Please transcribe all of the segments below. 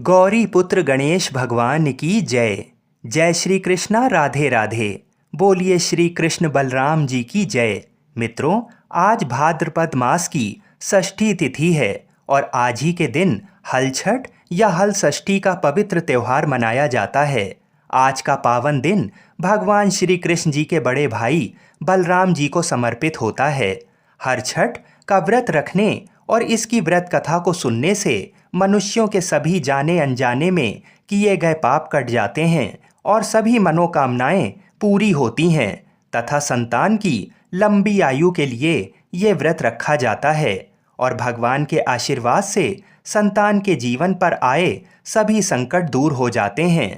गौरी पुत्र गणेश भगवान की जय। जय श्री कृष्णा, राधे राधे। बोलिए श्री कृष्ण बलराम जी की जय। मित्रों, आज भाद्रपद मास की षष्ठी तिथि है और आज ही के दिन हल छठ या हल षष्ठी का पवित्र त्यौहार मनाया जाता है। आज का पावन दिन भगवान श्री कृष्ण जी के बड़े भाई बलराम जी को समर्पित होता है। हर छठ का व्रत रखने और इसकी व्रत कथा को सुनने से मनुष्यों के सभी जाने अनजाने में किए गए पाप कट जाते हैं और सभी मनोकामनाएं पूरी होती हैं तथा संतान की लंबी आयु के लिए ये व्रत रखा जाता है और भगवान के आशीर्वाद से संतान के जीवन पर आए सभी संकट दूर हो जाते हैं।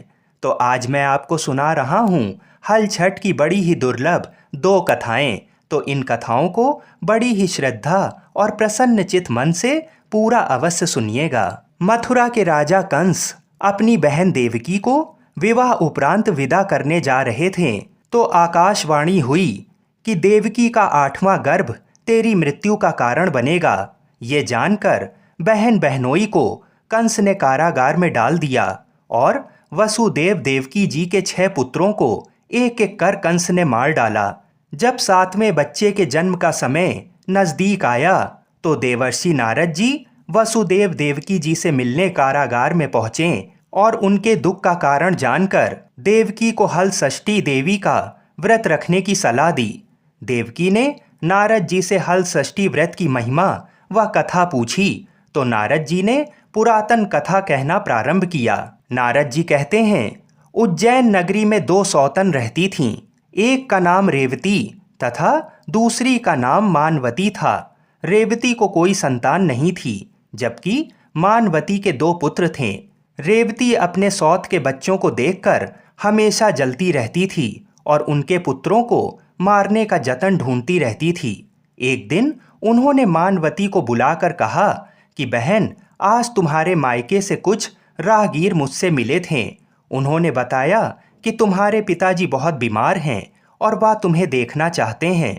तो आज मैं आपको सुना रहा हूँ हल छठ की बड़ी ही दुर्लभ दो कथाएं। तो इन कथाओं को बड़ी ही श्रद्धा और प्रसन्न चित मन से पूरा अवश्य सुनिएगा। मथुरा के राजा कंस अपनी बहन देवकी को विवाह उपरांत विदा करने जा रहे थे तो आकाशवाणी हुई कि देवकी का 8वां गर्भ तेरी मृत्यु का कारण बनेगा। ये जानकर बहन बहनोई को कंस ने कारागार में डाल दिया और वसुदेव देवकी जी के 6 पुत्रों को एक एक कर कंस ने मार डाला। जब 7वें बच्चे के जन्म का समय नजदीक आया तो देवर्षि नारद जी वसुदेव देवकी जी से मिलने कारागार में पहुंचे और उनके दुख का कारण जानकर देवकी को हल षष्ठी देवी का व्रत रखने की सलाह दी। देवकी ने नारद जी से हल षष्ठी व्रत की महिमा व कथा पूछी तो नारद जी ने पुरातन कथा कहना प्रारंभ किया। नारद जी कहते हैं, उज्जैन नगरी में 2 सौतन रहती थीं। एक का नाम रेवती तथा दूसरी का नाम मानवती था। रेवती को कोई संतान नहीं थी जबकि मानवती के 2 पुत्र थे। रेवती अपने सौत के बच्चों को देखकर हमेशा जलती रहती थी और उनके पुत्रों को मारने का जतन ढूंढती रहती थी। एक दिन उन्होंने मानवती को बुलाकर कहा कि बहन, आज तुम्हारे मायके से कुछ राहगीर मुझसे मिले थे। उन्होंने बताया कि तुम्हारे पिताजी बहुत बीमार हैं और वह तुम्हें देखना चाहते हैं।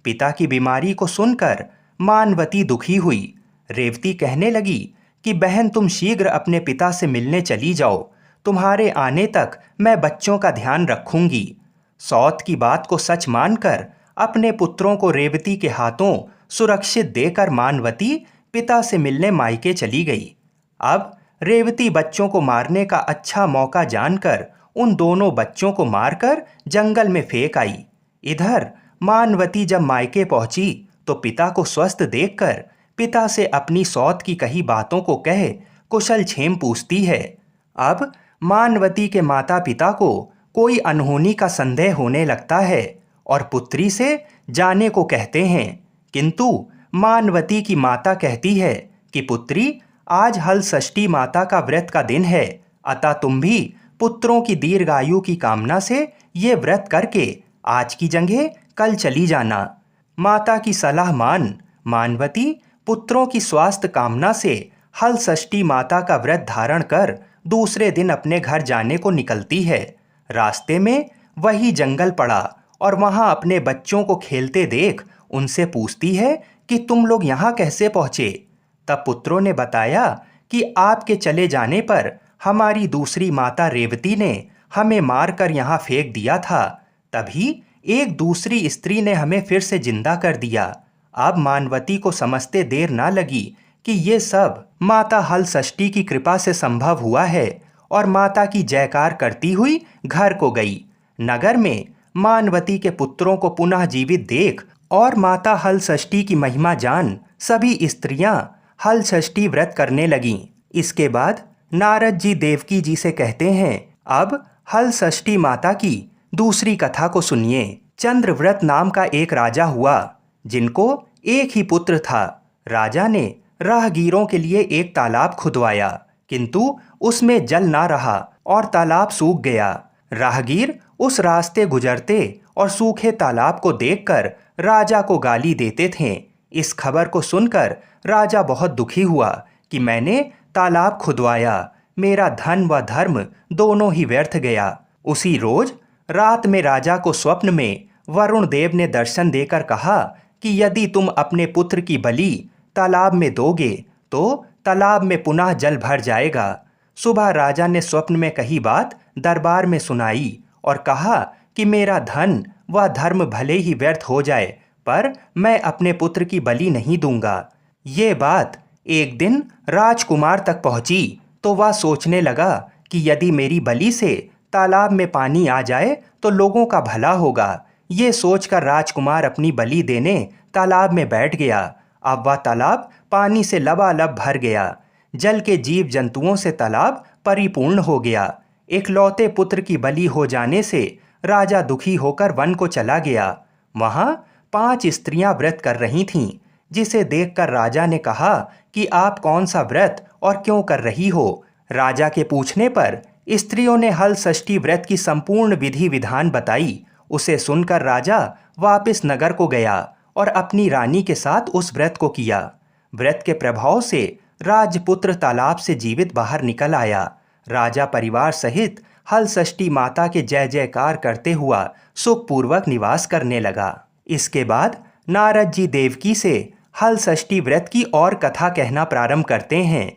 पिता की बीमारी को सुनकर मानवती दुखी हुई। रेवती कहने लगी कि बहन, तुम शीघ्र अपने पिता से मिलने चली जाओ। तुम्हारे आने तक मैं बच्चों का ध्यान रखूंगी। सौत की बात को सच मानकर अपने पुत्रों को रेवती के हाथों सुरक्षित देकर मानवती पिता से मिलने मायके चली गई। अब रेवती बच्चों को मारने का अच्छा मौका जानकर उन दोनों बच्चों को मारकर जंगल में फेंक आई। इधर मानवती जब मायके पहुंची तो पिता को स्वस्थ देखकर पिता से अपनी सौत की कही बातों को कह कुशल क्षेम पूछती है। अब मानवती के माता पिता को कोई अनहोनी का संदेह होने लगता है और पुत्री से जाने को कहते हैं, किंतु मानवती की माता कहती है कि पुत्री, आज हल षष्ठी माता का व्रत का दिन है, अतः तुम भी पुत्रों की दीर्घायु की कामना से ये व्रत करके आज की जगह कल चली जाना। माता की सलाह मान मानवती पुत्रों की स्वास्थ्य कामना से हल षष्ठी माता का व्रत धारण कर दूसरे दिन अपने घर जाने को निकलती है। रास्ते में वही जंगल पड़ा और वहां अपने बच्चों को खेलते देख उनसे पूछती है कि तुम लोग यहाँ कैसे पहुँचे। तब पुत्रों ने बताया कि आपके चले जाने पर हमारी दूसरी माता रेवती ने हमें मारकर यहाँ फेंक दिया था। तभी एक दूसरी स्त्री ने हमें फिर से जिंदा कर दिया। अब मानवती को समझते देर ना लगी कि ये सब माता हल षष्ठी की कृपा से संभव हुआ है और माता की जयकार करती हुई घर को गई। नगर में मानवती के पुत्रों को पुनः जीवित देख और माता हल षष्ठी की महिमा जान सभी स्त्रियां हल षष्ठी व्रत करने लगीं। इसके बाद नारद जी देवकी जी से कहते हैं, अब हल षष्ठी माता की दूसरी कथा को सुनिए। चंद्रव्रत नाम का एक राजा हुआ जिनको एक ही पुत्र था। राजा ने राहगीरों के लिए एक तालाब खुदवाया, किंतु उसमें जल ना रहा और तालाब सूख गया। राहगीर उस रास्ते गुजरते और सूखे तालाब को देखकर राजा को गाली देते थे। इस खबर को सुनकर राजा बहुत दुखी हुआ कि मैंने तालाब खुदवाया, मेरा धन व धर्म दोनों ही व्यर्थ गया। उसी रोज रात में राजा को स्वप्न में वरुण देव ने दर्शन देकर कहा कि यदि तुम अपने पुत्र की बलि तालाब में दोगे तो तालाब में पुनः जल भर जाएगा। सुबह राजा ने स्वप्न में कही बात दरबार में सुनाई और कहा कि मेरा धन व धर्म भले ही व्यर्थ हो जाए, पर मैं अपने पुत्र की बलि नहीं दूंगा। ये बात एक दिन राजकुमार तक पहुंची तो वह सोचने लगा कि यदि मेरी बलि से तालाब में पानी आ जाए तो लोगों का भला होगा। ये सोचकर राजकुमार अपनी बलि देने तालाब में बैठ गया। अब वह तालाब पानी से लबालब भर गया। जल के जीव जंतुओं से तालाब परिपूर्ण हो गया। इकलौते पुत्र की बलि हो जाने से राजा दुखी होकर वन को चला गया। वहां 5 स्त्रियां व्रत कर रही थीं, जिसे देखकर राजा ने कहा कि आप कौन सा व्रत और क्यों कर रही हो। राजा के पूछने पर स्त्रियों ने हल षष्ठी व्रत की संपूर्ण विधि विधान बताई। उसे सुनकर राजा वापस नगर को गया और अपनी रानी के साथ उस व्रत को किया। व्रत के प्रभाव से राजपुत्र तालाब से जीवित बाहर निकल आया। राजा परिवार सहित हल षष्ठी माता के जय जयकार करते हुआ सुखपूर्वक निवास करने लगा। इसके बाद नारद जी देवकी से हल षष्ठी व्रत की और कथा कहना प्रारंभ करते हैं।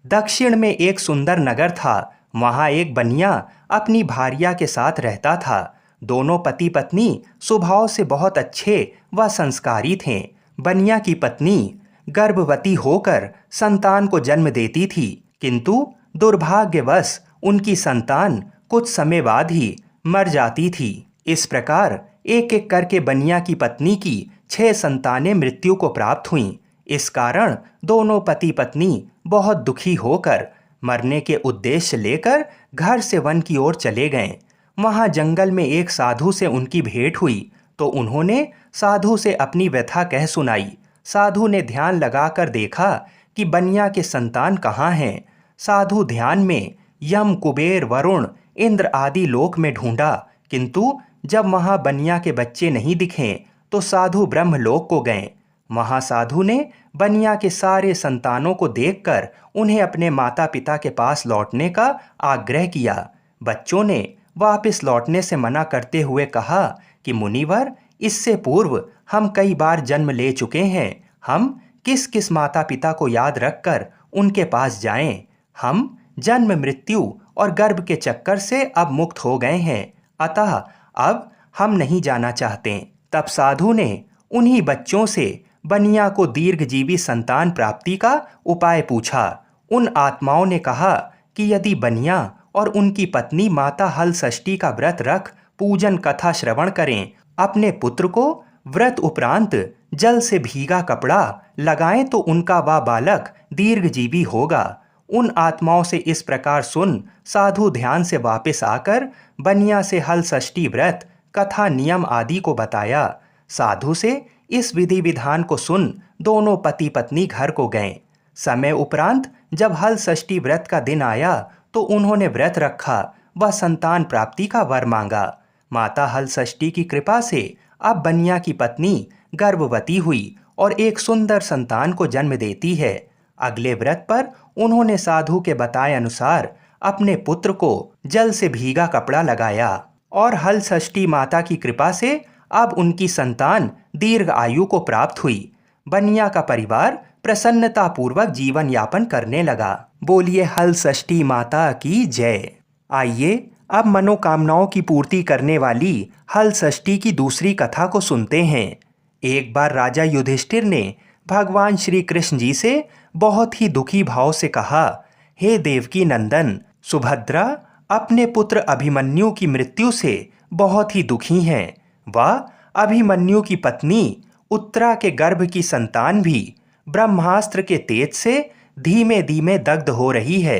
दक्षिण में एक सुंदर नगर था। वहां एक बनिया अपनी भार्या के साथ रहता था। दोनों पति पत्नी स्वभाव से बहुत अच्छे व संस्कारी थे। बनिया की पत्नी गर्भवती होकर संतान को जन्म देती थी, किंतु दुर्भाग्यवश उनकी संतान कुछ समय बाद ही मर जाती थी। इस प्रकार एक एक करके बनिया की पत्नी की 6 संतानें मृत्यु को प्राप्त हुईं। इस कारण दोनों पति पत्नी बहुत दुखी होकर मरने के उद्देश्य लेकर घर से वन की ओर चले गए। वहां जंगल में एक साधु से उनकी भेंट हुई तो उन्होंने साधु से अपनी व्यथा कह सुनाई। साधु ने ध्यान लगाकर देखा कि बनिया के संतान कहाँ हैं। साधु ध्यान में यम, कुबेर, वरुण, इंद्र आदि लोक में ढूंढा, किंतु जब वहां बनिया के बच्चे नहीं दिखे तो साधु ब्रह्मलोक को गए। वहां साधु ने बनिया के सारे संतानों को देखकर उन्हें अपने माता पिता के पास लौटने का आग्रह किया। बच्चों ने वापस लौटने से मना करते हुए कहा कि मुनिवर, इससे पूर्व हम कई बार जन्म ले चुके हैं। हम किस किस माता पिता को याद रखकर उनके पास जाएं? हम जन्म, मृत्यु और गर्भ के चक्कर से अब मुक्त हो गए हैं, अतः अब हम नहीं जाना चाहते। तब साधु ने उन्हीं बच्चों से बनिया को दीर्घजीवी संतान प्राप्ति का उपाय पूछा। उन आत्माओं ने कहा कि यदि बनिया और उनकी पत्नी माता हल षष्ठी का व्रत रख पूजन कथा श्रवण करें, अपने पुत्र को व्रत उपरांत जल से भीगा कपड़ा लगाएं तो उनका वह बालक दीर्घजीवी होगा। उन आत्माओं से इस प्रकार सुन साधु ध्यान से वापस आकर बनिया से हल षष्ठी व्रत कथा नियम आदि को बताया। साधु से इस विधि विधान को सुन दोनों पति पत्नी घर को गए। समय उपरांत जब हल षष्ठी व्रत का दिन आया तो उन्होंने व्रत रखा व संतान प्राप्ति का वर मांगा। माता हल षष्ठी की कृपा से अब बनिया की पत्नी गर्भवती हुई और एक सुंदर संतान को जन्म देती है। अगले व्रत पर उन्होंने साधु के बताए अनुसार अपने पुत्र को जल से भीगा कपड़ा लगाया और हल षष्ठी माता की कृपा से अब उनकी संतान दीर्घ आयु को प्राप्त हुई। बनिया का परिवार प्रसन्नतापूर्वक जीवन यापन करने लगा। बोलिए हल षष्ठी माता की जय। आइए अब मनोकामनाओं की पूर्ति करने वाली हल षष्ठी की दूसरी कथा को सुनते हैं। एक बार राजा युधिष्ठिर ने भगवान श्री कृष्ण जी से बहुत ही दुखी भाव से कहा, हे देवकी नंदन, सुभद्रा अपने पुत्र अभिमन्यु की मृत्यु से बहुत ही दुखी हैं। वह अभिमन्यु की पत्नी उत्तरा के गर्भ की संतान भी ब्रह्मास्त्र के तेज से धीमे धीमे दग्ध हो रही है,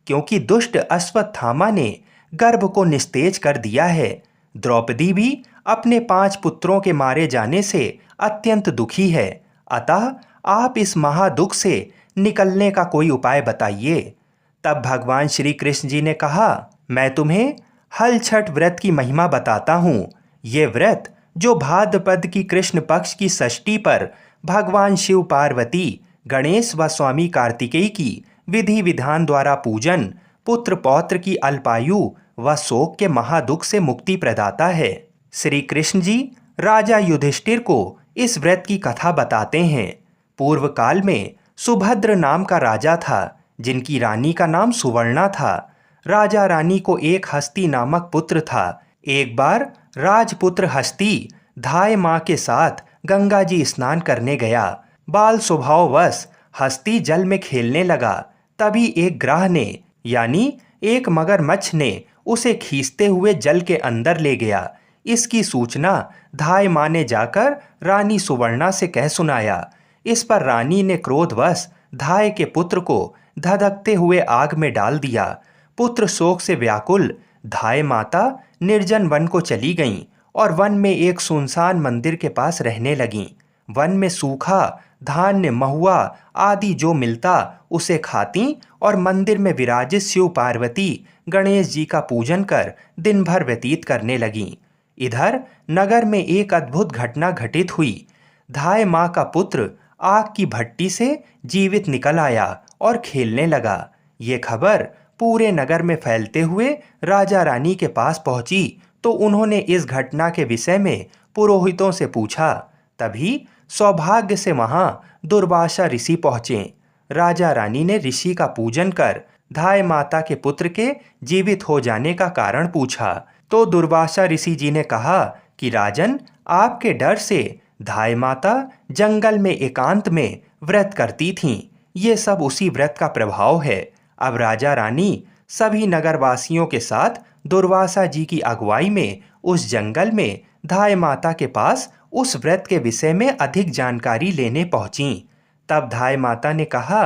क्योंकि दुष्ट अश्वत्थामा ने गर्भ को निस्तेज कर दिया है। द्रौपदी भी अपने 5 पुत्रों के मारे जाने से अत्यंत दुखी है। अतः आप इस महादुख से निकलने का कोई उपाय बताइए। तब भगवान श्री कृष्ण जी ने कहा, मैं तुम्हें हल छठ व्रत की महिमा बताता हूँ। ये व्रत जो भाद्रपद की कृष्ण पक्ष की षष्ठी पर भगवान शिव, पार्वती, गणेश व स्वामी कार्तिकेय की विधि विधान द्वारा पूजन पुत्र पौत्र की अल्पायु व शोक के महादुख से मुक्ति प्रदाता है। श्री कृष्ण जी राजा युधिष्ठिर को इस व्रत की कथा बताते हैं। पूर्व काल में सुभद्र नाम का राजा था। जिनकी रानी का नाम सुवर्णा था। राजा रानी को एक हस्ती नामक पुत्र था। एक बार राजपुत्र हस्ती धाय माँ के साथ गंगा जी स्नान करने गया। बाल स्वभाववश हस्ती जल में खेलने लगा। तभी एक ग्राह ने यानी एक मगरमच्छ ने उसे खींचते हुए जल के अंदर ले गया। इसकी सूचना धाय माँ ने जाकर रानी सुवर्णा से कह सुनाया। इस पर रानी ने क्रोधवश धाय के पुत्र को धधकते हुए आग में डाल दिया। पुत्र शोक से व्याकुल धाय माता निर्जन वन को चली गईं और वन में एक सुनसान मंदिर के पास रहने लगीं। वन में सूखा धान्य, महुआ आदि जो मिलता उसे खाती और मंदिर में विराजित शिव पार्वती गणेश जी का पूजन कर दिन भर व्यतीत करने लगीं। इधर नगर में एक अद्भुत घटना घटित हुई। धाय माँ का पुत्र आग की भट्टी से जीवित निकल आया और खेलने लगा। ये खबर पूरे नगर में फैलते हुए राजा रानी के पास पहुंची तो उन्होंने इस घटना के विषय में पुरोहितों से पूछा। तभी सौभाग्य से वहां दुर्वासा ऋषि पहुंचे। राजा रानी ने ऋषि का पूजन कर धाय माता के पुत्र के जीवित हो जाने का कारण पूछा तो दुर्वासा ऋषि जी ने कहा कि राजन, आपके डर से धाय माता जंगल में एकांत में व्रत करती थीं। ये सब उसी व्रत का प्रभाव है। अब राजा रानी सभी नगरवासियों के साथ दुर्वासा जी की अगुवाई में उस जंगल में धाय माता के पास उस व्रत के विषय में अधिक जानकारी लेने पहुंची। तब धाय माता ने कहा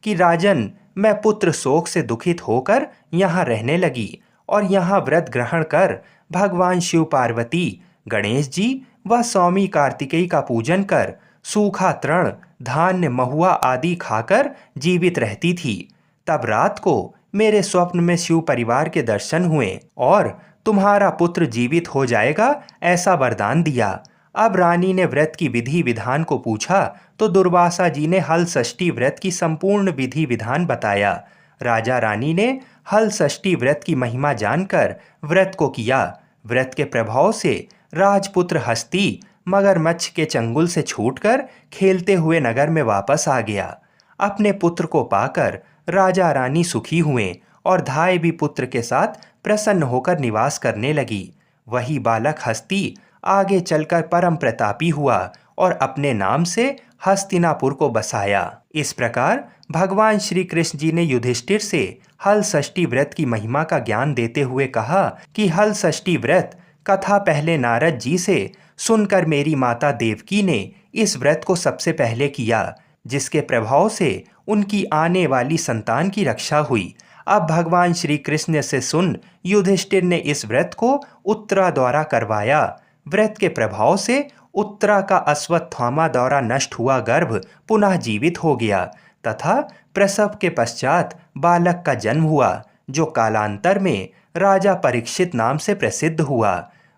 कि राजन, मैं पुत्र शोक से दुखित होकर यहाँ रहने लगी और यहाँ व्रत ग्रहण कर भगवान शिव पार्वती, गणेश जी व स्वामी कार्तिकेय का पूजन कर सूखा तृण, धान्य, महुआ आदि खाकर जीवित रहती थी। तब रात को मेरे स्वप्न में शिव परिवार के दर्शन हुए और तुम्हारा पुत्र जीवित हो जाएगा ऐसा वरदान दिया। अब रानी ने व्रत की विधि विधान को पूछा तो दुर्वासा जी ने हल षष्ठी व्रत की संपूर्ण विधि विधान बताया। राजा रानी ने हल षष्ठी व्रत की महिमा जानकर व्रत को किया। व्रत के प्रभाव से राजपुत्र हस्ती मगरमच्छ के चंगुल से छूटकर खेलते हुए नगर में वापस आ गया। अपने पुत्र को पाकर राजा रानी सुखी हुए और धाय भी पुत्र के साथ प्रसन्न होकर निवास करने लगी। वही बालक हस्ती आगे चलकर परम प्रतापी हुआ और अपने नाम से हस्तिनापुर को बसाया। इस प्रकार भगवान श्री कृष्ण जी ने युधिष्ठिर से हल षष्ठी व्रत की महिमा का ज्ञान देते हुए कहा कि हल षष्ठी व्रत कथा पहले नारद जी से सुनकर मेरी माता देवकी ने इस व्रत को सबसे पहले किया, जिसके प्रभाव से उनकी आने वाली संतान की रक्षा हुई। अब भगवान श्री कृष्ण से सुन युधिष्ठिर ने इस व्रत को उत्तरा द्वारा करवाया। व्रत के प्रभाव से उत्तरा का अश्वत्थामा द्वारा नष्ट हुआ गर्भ पुनः जीवित हो गया तथा प्रसव के पश्चात बालक का जन्म हुआ, जो कालांतर में राजा परीक्षित नाम से प्रसिद्ध हुआ।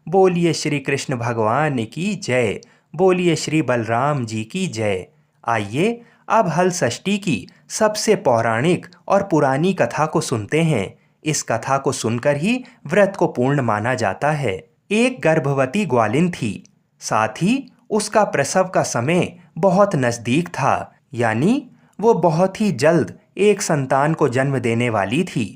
बोलिए श्री कृष्ण भगवान की जय। बोलिए श्री बलराम जी की जय। आइए अब हल षष्ठी की सबसे पौराणिक और पुरानी कथा को सुनते हैं। इस कथा को सुनकर ही व्रत को पूर्ण माना जाता है। एक गर्भवती ग्वालिन थी, साथ ही उसका प्रसव का समय बहुत नजदीक था, यानी वो बहुत ही जल्द एक संतान को जन्म देने वाली थी।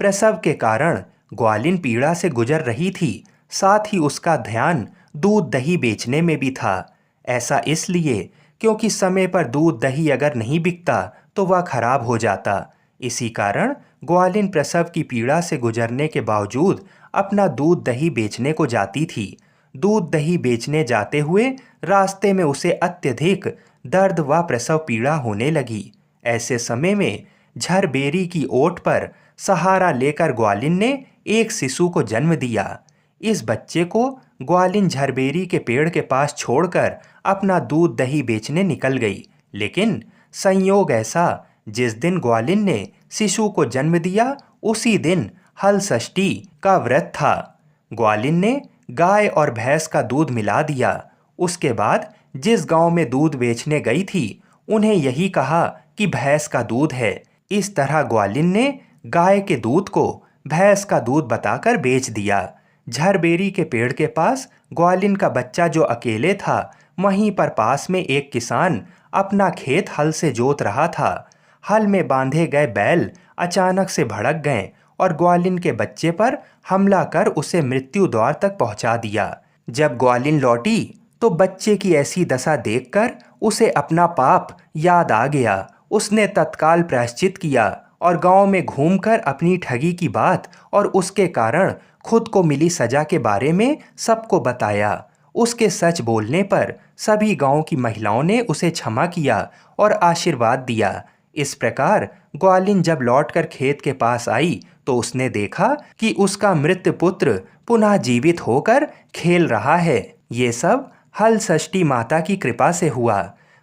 प्रसव के कारण ग्वालिन पीड़ा से गुजर रही थी, साथ ही उसका ध्यान दूध दही बेचने में भी था। ऐसा इसलिए क्योंकि समय पर दूध दही अगर नहीं बिकता तो वह खराब हो जाता। इसी कारण ग्वालिन प्रसव की पीड़ा से गुजरने के बावजूद अपना दूध दही बेचने को जाती थी। दूध दही बेचने जाते हुए रास्ते में उसे अत्यधिक दर्द व प्रसव पीड़ा होने लगी। ऐसे समय में झरबेरी की ओट पर सहारा लेकर ग्वालिन ने एक शिशु को जन्म दिया। इस बच्चे को ग्वालिन झरबेरी के पेड़ के पास छोड़कर अपना दूध दही बेचने निकल गई। लेकिन संयोग ऐसा, जिस दिन ग्वालिन ने शिशु को जन्म दिया उसी दिन हल षष्ठी का व्रत था। ग्वालिन ने गाय और भैंस का दूध मिला दिया। उसके बाद जिस गांव में दूध बेचने गई थी उन्हें यही कहा कि भैंस का दूध है। इस तरह ग्वालिन ने गाय के दूध को भैंस का दूध बताकर बेच दिया। झरबेरी के पेड़ के पास ग्वालिन का बच्चा जो अकेले था, वहीं पर पास में एक किसान अपना खेत हल से जोत रहा था। हल में बांधे गए बैल अचानक से भड़क गए और ग्वालिन के बच्चे पर हमला कर उसे मृत्यु द्वार तक पहुंचा दिया। जब ग्वालिन लौटी तो बच्चे की ऐसी दशा देखकर उसे अपना पाप याद आ गया। उसने तत्काल प्रायश्चित किया और गांव में घूमकर अपनी ठगी की बात और उसके कारण खुद को मिली सजा के बारे में सबको बताया। उसके सच बोलने पर सभी गांव की महिलाओं ने उसे क्षमा किया और आशीर्वाद दिया। इस प्रकार ग्वालिन जब लौटकर खेत के पास आई तो उसने देखा कि उसका मृत पुत्र पुनः जीवित होकर खेल रहा है। ये सब हल षष्ठी माता की कृपा से हुआ।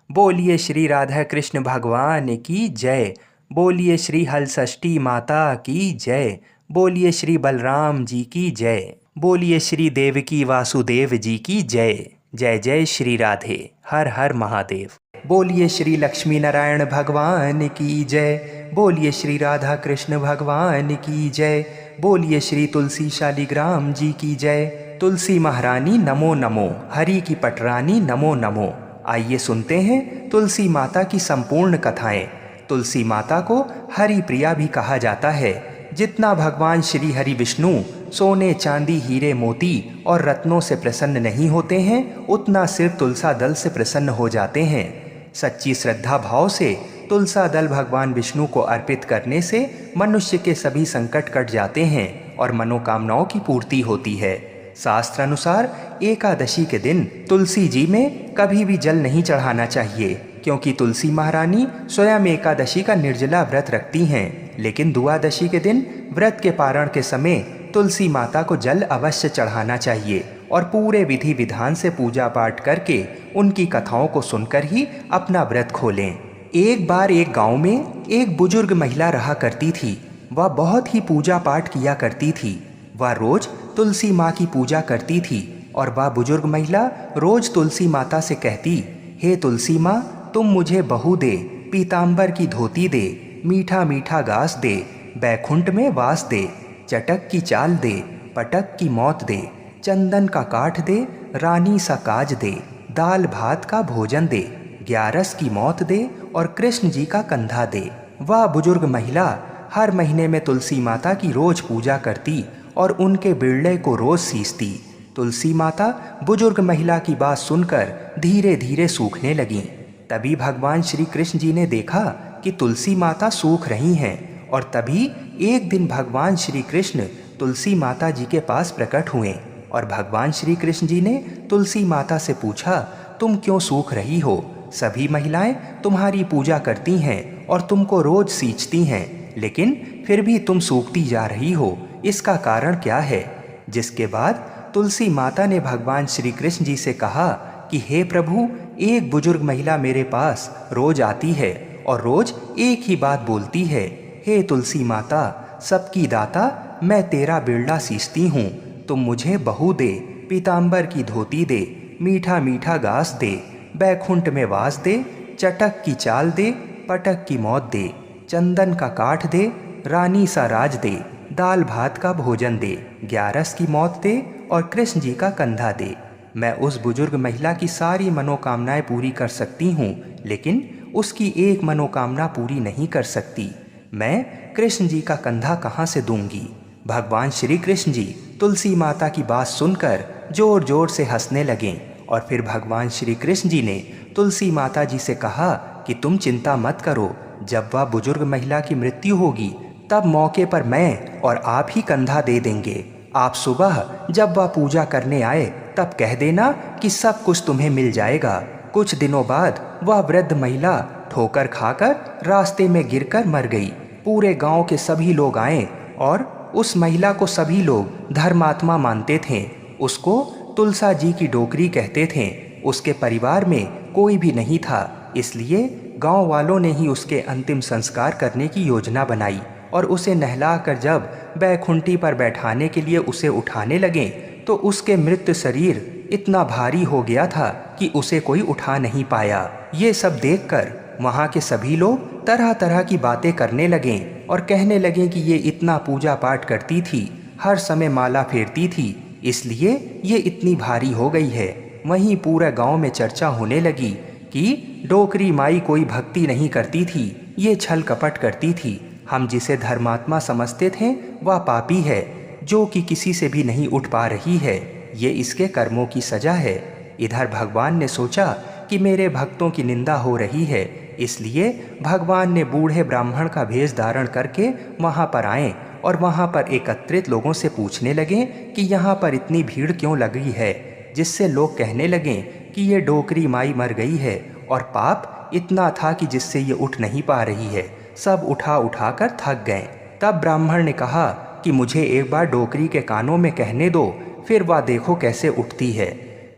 बोलिए श्री राधा कृष्ण भगवान की जय। बोलिए श्री हल षष्ठी माता की जय। बोलिए श्री बलराम जी की जय। बोलिए श्री देवकी वासुदेव जी की जय। जय जय श्री राधे। हर हर महादेव। बोलिए श्री लक्ष्मी नारायण भगवान की जय। बोलिए श्री राधा कृष्ण भगवान की जय। बोलिए श्री तुलसी शालिग्राम जी की जय। तुलसी महारानी नमो नमो। हरि की पटरानी नमो नमो। आइए सुनते हैं तुलसी माता की संपूर्ण कथाएं। तुलसी माता को हरि प्रिया भी कहा जाता है। जितना भगवान श्री हरि विष्णु सोने चांदी हीरे मोती और रत्नों से प्रसन्न नहीं होते हैं, उतना सिर्फ तुलसा दल से प्रसन्न हो जाते हैं। सच्ची श्रद्धा भाव से तुलसा दल भगवान विष्णु को अर्पित करने से मनुष्य के सभी संकट कट जाते हैं और मनोकामनाओं की पूर्ति होती है। शास्त्र अनुसार एकादशी के दिन तुलसी जी में कभी भी जल नहीं चढ़ाना चाहिए, क्योंकि तुलसी महारानी स्वयं एकादशी का निर्जला व्रत रखती हैं। लेकिन द्वादशी के दिन व्रत के पारण के समय तुलसी माता को जल अवश्य चढ़ाना चाहिए और पूरे विधि विधान से पूजा पाठ करके उनकी कथाओं को सुनकर ही अपना व्रत खोलें। एक बार एक गांव में एक बुजुर्ग महिला रहा करती थी। वह बहुत ही पूजा पाठ किया करती थी। वह रोज तुलसी माँ की पूजा करती थी और वह बुजुर्ग महिला रोज तुलसी माता से कहती, हे तुलसी माँ, तुम मुझे बहू दे, पीताम्बर की धोती दे, मीठा मीठा घास दे, बैकुंठ में वास दे, चटक की चाल दे, पटक की मौत दे, चंदन का काठ दे, रानी सा काज दे, दाल भात का भोजन दे, ग्यारस की मौत दे और कृष्ण जी का कंधा दे। वह बुजुर्ग महिला हर महीने में तुलसी माता की रोज पूजा करती और उनके बिरले को रोज सींचती। तुलसी माता बुजुर्ग महिला की बात सुनकर धीरे धीरे सूखने लगीं। तभी भगवान श्री कृष्ण जी ने देखा कि तुलसी माता सूख रही हैं और तभी एक दिन भगवान श्री कृष्ण तुलसी माता जी के पास प्रकट हुए और भगवान श्री कृष्ण जी ने तुलसी माता से पूछा, तुम क्यों सूख रही हो? सभी महिलाएं तुम्हारी पूजा करती हैं और तुमको रोज सींचती हैं, लेकिन फिर भी तुम सूखती जा रही हो, इसका कारण क्या है? जिसके बाद तुलसी माता ने भगवान श्री कृष्ण जी से कहा कि हे प्रभु, एक बुजुर्ग महिला मेरे पास रोज आती है और रोज एक ही बात बोलती है, हे तुलसी माता, सबकी दाता, मैं तेरा बिरला सींचती हूँ, तुम मुझे बहू दे, पीताम्बर की धोती दे, मीठा मीठा घास दे, बैकुंठ में वास दे, चटक की चाल दे, पटक की मौत दे, चंदन का काठ दे, रानी सा राज दे, दाल भात का भोजन दे, ग्यारस की मौत दे और कृष्ण जी का कंधा दे। मैं उस बुजुर्ग महिला की सारी मनोकामनाएं पूरी कर सकती हूँ, लेकिन उसकी एक मनोकामना पूरी नहीं कर सकती। मैं कृष्ण जी का कंधा कहाँ से दूंगी? भगवान श्री कृष्ण जी तुलसी माता की बात सुनकर जोर जोर से हंसने लगें और फिर भगवान श्री कृष्ण जी ने तुलसी माता जी से कहा कि तुम चिंता मत करो, जब वह बुजुर्ग महिला की मृत्यु होगी तब मौके पर मैं और आप ही कंधा दे देंगे। आप सुबह जब वह पूजा करने आए तब कह देना कि सब कुछ तुम्हें मिल जाएगा। कुछ दिनों बाद वह वृद्ध महिला ठोकर खाकर रास्ते में गिरकर मर गई। पूरे गांव के सभी लोग आए और उस महिला को सभी लोग धर्मात्मा मानते थे। उसको तुलसा जी की डोकरी कहते थे। उसके परिवार में कोई भी नहीं था, इसलिए गांव वालों ने ही उसके अंतिम संस्कार करने की योजना बनाई और उसे नहलाकर जब बैकुंठी पर बैठाने के लिए उसे उठाने लगे तो उसके मृत शरीर इतना भारी हो गया था कि उसे कोई उठा नहीं पाया। ये सब देखकर वहाँ के सभी लोग तरह तरह की बातें करने लगे और कहने लगे कि ये इतना पूजा पाठ करती थी, हर समय माला फेरती थी, इसलिए ये इतनी भारी हो गई है। वहीं पूरे गांव में चर्चा होने लगी कि डोकरी माई कोई भक्ति नहीं करती थी, ये छल कपट करती थी। हम जिसे धर्मात्मा समझते थे वह पापी है, जो कि किसी से भी नहीं उठ पा रही है। ये इसके कर्मों की सजा है। इधर भगवान ने सोचा कि मेरे भक्तों की निंदा हो रही है, इसलिए भगवान ने बूढ़े ब्राह्मण का भेष धारण करके वहाँ पर आए और वहाँ पर एकत्रित लोगों से पूछने लगे कि यहाँ पर इतनी भीड़ क्यों लगी है, जिससे लोग कहने लगे कि ये डोकरी माई मर गई है और पाप इतना था कि जिससे ये उठ नहीं पा रही है। सब उठा उठा कर थक गए। तब ब्राह्मण ने कहा कि मुझे एक बार डोकरी के कानों में कहने दो, फिर वह देखो कैसे उठती है।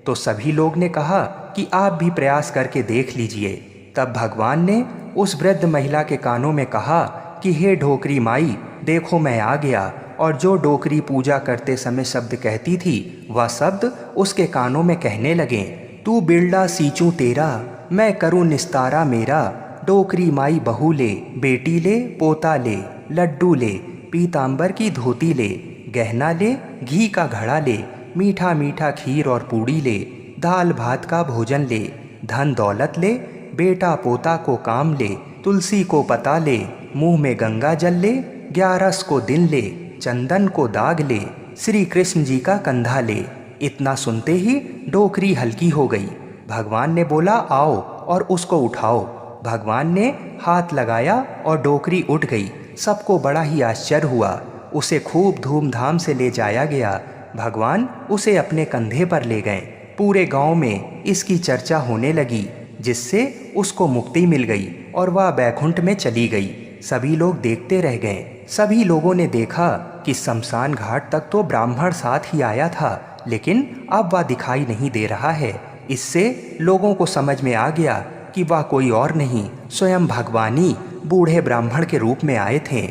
तो सभी लोग ने कहा कि आप भी प्रयास करके देख लीजिए। तब भगवान ने उस वृद्ध महिला के कानों में कहा कि हे डोकरी माई, देखो मैं आ गया। और जो डोकरी पूजा करते समय शब्द कहती थी वह शब्द उसके कानों में कहने लगे, तू बिरला सींचूं तेरा, मैं करूं निस्तारा मेरा। डोकरी माई बहू ले, बेटी ले, पोता ले, लड्डू ले, पीतांबर की धोती ले, गहना ले, घी का घड़ा ले, मीठा मीठा खीर और पूड़ी ले, दाल भात का भोजन ले, धन दौलत ले, बेटा पोता को काम ले, तुलसी को पता ले, मुंह में गंगा जल ले, 11 को दिन ले, चंदन को दाग ले, श्री कृष्ण जी का कंधा ले। इतना सुनते ही डोकरी हल्की हो गई। भगवान ने बोला आओ और उसको उठाओ। भगवान ने हाथ लगाया और डोकरी उठ गई। सबको बड़ा ही आश्चर्य हुआ। उसे खूब धूमधाम से ले जाया गया। भगवान उसे अपने कंधे पर ले गए। पूरे गांव में इसकी चर्चा होने लगी, जिससे उसको मुक्ति मिल गई और वह बैकुंठ में चली गई। सभी लोग देखते रह गए। सभी लोगों ने देखा कि शमशान घाट तक तो ब्राह्मण साथ ही आया था, लेकिन अब वह दिखाई नहीं दे रहा है। इससे लोगों को समझ में आ गया कि वह कोई और नहीं, स्वयं भगवान ही बूढ़े ब्राह्मण के रूप में आए थे।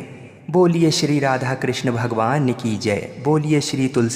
बोलिए श्री राधा कृष्ण भगवान की जय। बोलिए श्री तुलसी